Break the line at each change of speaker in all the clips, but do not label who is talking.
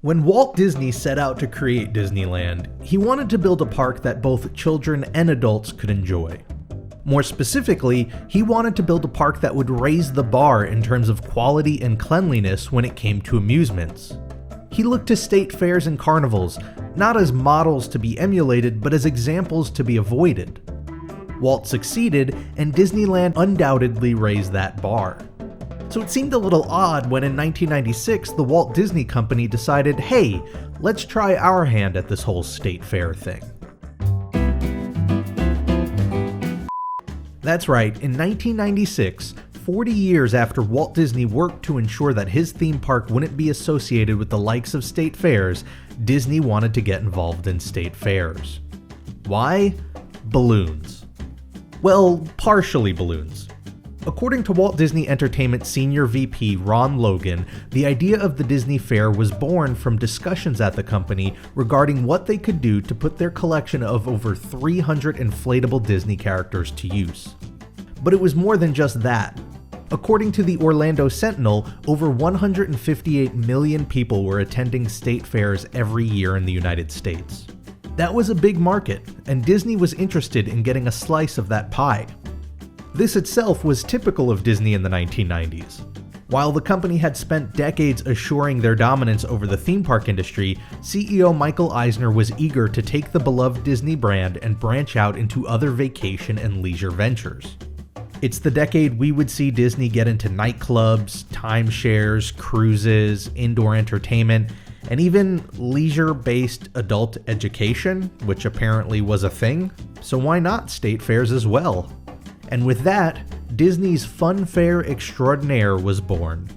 When Walt Disney set out to create Disneyland, he wanted to build a park that both children and adults could enjoy. More specifically, he wanted to build a park that would raise the bar in terms of quality and cleanliness when it came to amusements. He looked to state fairs and carnivals, not as models to be emulated, but as examples to be avoided. Walt succeeded, and Disneyland undoubtedly raised that bar. So it seemed a little odd when in 1996 the Walt Disney Company decided, hey, let's try our hand at this whole state fair thing. That's right, in 1996, 40 years after Walt Disney worked to ensure that his theme park wouldn't be associated with the likes of state fairs, Disney wanted to get involved in state fairs. Why? Balloons. Well, partially balloons. According to Walt Disney Entertainment Senior VP Ron Logan, the idea of the Disney Fair was born from discussions at the company regarding what they could do to put their collection of over 300 inflatable Disney characters to use. But it was more than just that. According to the Orlando Sentinel, over 158 million people were attending state fairs every year in the United States. That was a big market, and Disney was interested in getting a slice of that pie. This itself was typical of Disney in the 1990s. While the company had spent decades assuring their dominance over the theme park industry, CEO Michael Eisner was eager to take the beloved Disney brand and branch out into other vacation and leisure ventures. It's the decade we would see Disney get into nightclubs, timeshares, cruises, indoor entertainment, and even leisure-based adult education, which apparently was a thing, so why not state fairs as well? And with that, Disney's Fun Fair Extraordinaire was born.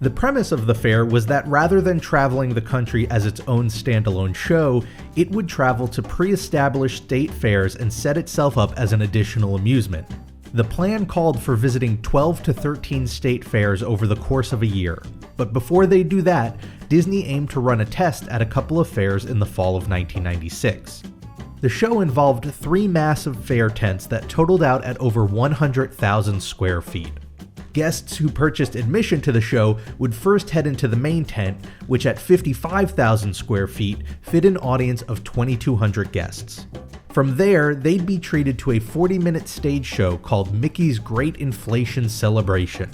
The premise of the fair was that rather than traveling the country as its own standalone show, it would travel to pre-established state fairs and set itself up as an additional amusement. The plan called for visiting 12 to 13 state fairs over the course of a year, but before they do that, Disney aimed to run a test at a couple of fairs in the fall of 1996. The show involved 3 massive fair tents that totaled out at over 100,000 square feet. Guests who purchased admission to the show would first head into the main tent, which at 55,000 square feet fit an audience of 2,200 guests. From there, they'd be treated to a 40-minute stage show called Mickey's Great Inflation Celebration.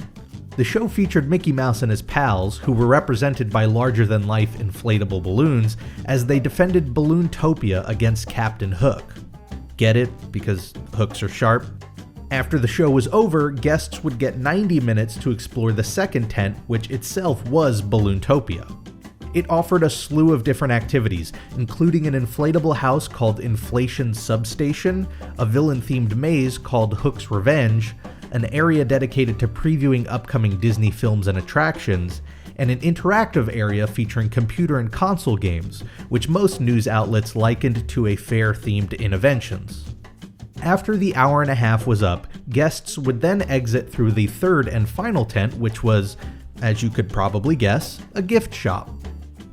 The show featured Mickey Mouse and his pals, who were represented by larger-than-life inflatable balloons, as they defended Balloon-topia against Captain Hook. Get it? Because hooks are sharp? After the show was over, guests would get 90 minutes to explore the second tent, which itself was Balloon-topia. It offered a slew of different activities, including an inflatable house called Inflation Substation, a villain-themed maze called Hook's Revenge, an area dedicated to previewing upcoming Disney films and attractions, and an interactive area featuring computer and console games, which most news outlets likened to a fair-themed Innoventions. After the hour and a half was up, guests would then exit through the third and final tent, which was, as you could probably guess, a gift shop.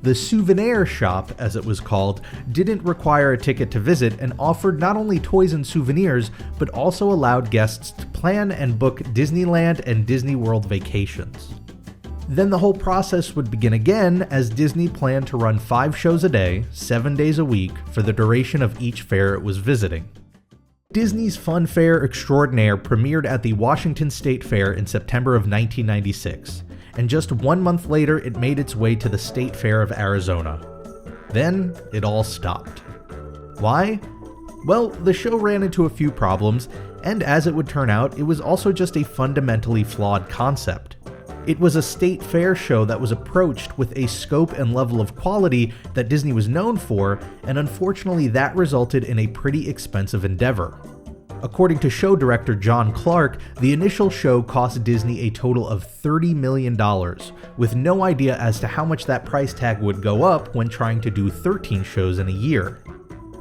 The Souvenir Shop, as it was called, didn't require a ticket to visit and offered not only toys and souvenirs, but also allowed guests to plan and book Disneyland and Disney World vacations. Then the whole process would begin again, as Disney planned to run 5 shows a day, 7 days a week, for the duration of each fair it was visiting. Disney's Fun Fair Extraordinaire premiered at the Washington State Fair in September of 1996. And just 1 month later, it made its way to the State Fair of Arizona. Then, it all stopped. Why? Well, the show ran into a few problems, and as it would turn out, it was also just a fundamentally flawed concept. It was a state fair show that was approached with a scope and level of quality that Disney was known for, and unfortunately that resulted in a pretty expensive endeavor. According to show director John Clark, the initial show cost Disney a total of $30 million, with no idea as to how much that price tag would go up when trying to do 13 shows in a year.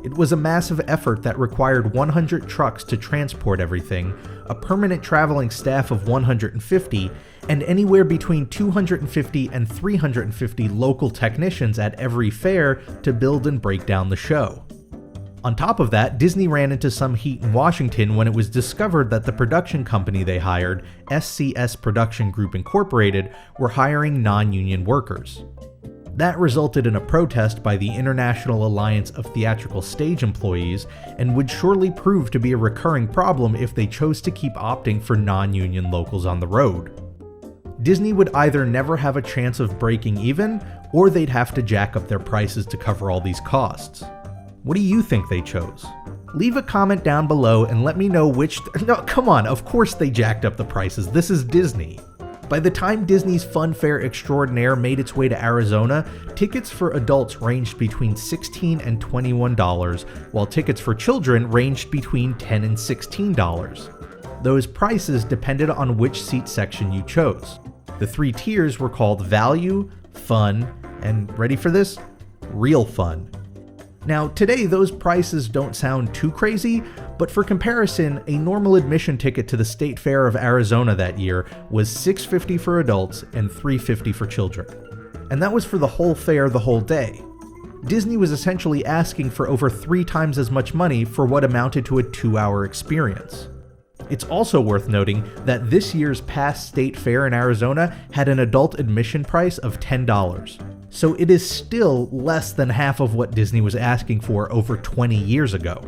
It was a massive effort that required 100 trucks to transport everything, a permanent traveling staff of 150, and anywhere between 250 and 350 local technicians at every fair to build and break down the show. On top of that, Disney ran into some heat in Washington when it was discovered that the production company they hired, SCS Production Group Incorporated, were hiring non-union workers. That resulted in a protest by the International Alliance of Theatrical Stage Employees and would surely prove to be a recurring problem if they chose to keep opting for non-union locals on the road. Disney would either never have a chance of breaking even, or they'd have to jack up their prices to cover all these costs. What do you think they chose? Leave a comment down below and let me know which. No, come on, of course they jacked up the prices. This is Disney. By the time Disney's Fun Fair Extraordinaire made its way to Arizona, tickets for adults ranged between $16 and $21, while tickets for children ranged between $10 and $16. Those prices depended on which seat section you chose. The 3 tiers were called Value, Fun, and ready for this? Real Fun. Now, today those prices don't sound too crazy, but for comparison, a normal admission ticket to the State Fair of Arizona that year was $6.50 for adults and $3.50 for children. And that was for the whole fair the whole day. Disney was essentially asking for over 3 times as much money for what amounted to a 2-hour experience. It's also worth noting that this year's past State Fair in Arizona had an adult admission price of $10. So it is still less than half of what Disney was asking for over 20 years ago.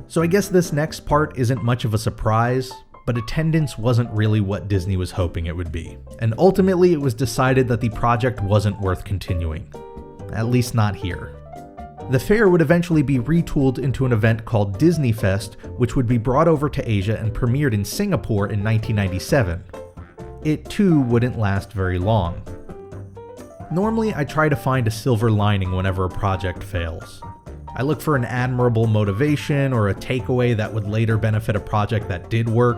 So I guess this next part isn't much of a surprise, but attendance wasn't really what Disney was hoping it would be. And ultimately it was decided that the project wasn't worth continuing. At least not here. The fair would eventually be retooled into an event called Disney Fest, which would be brought over to Asia and premiered in Singapore in 1997. It too wouldn't last very long. Normally, I try to find a silver lining whenever a project fails. I look for an admirable motivation or a takeaway that would later benefit a project that did work.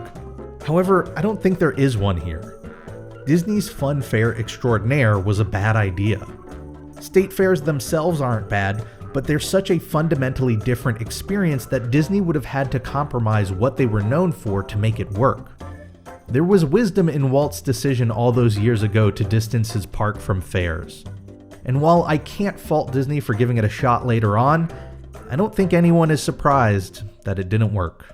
However, I don't think there is one here. Disney's Fun Fair Extraordinaire was a bad idea. State fairs themselves aren't bad, but they're such a fundamentally different experience that Disney would have had to compromise what they were known for to make it work. There was wisdom in Walt's decision all those years ago to distance his park from fairs. And while I can't fault Disney for giving it a shot later on, I don't think anyone is surprised that it didn't work.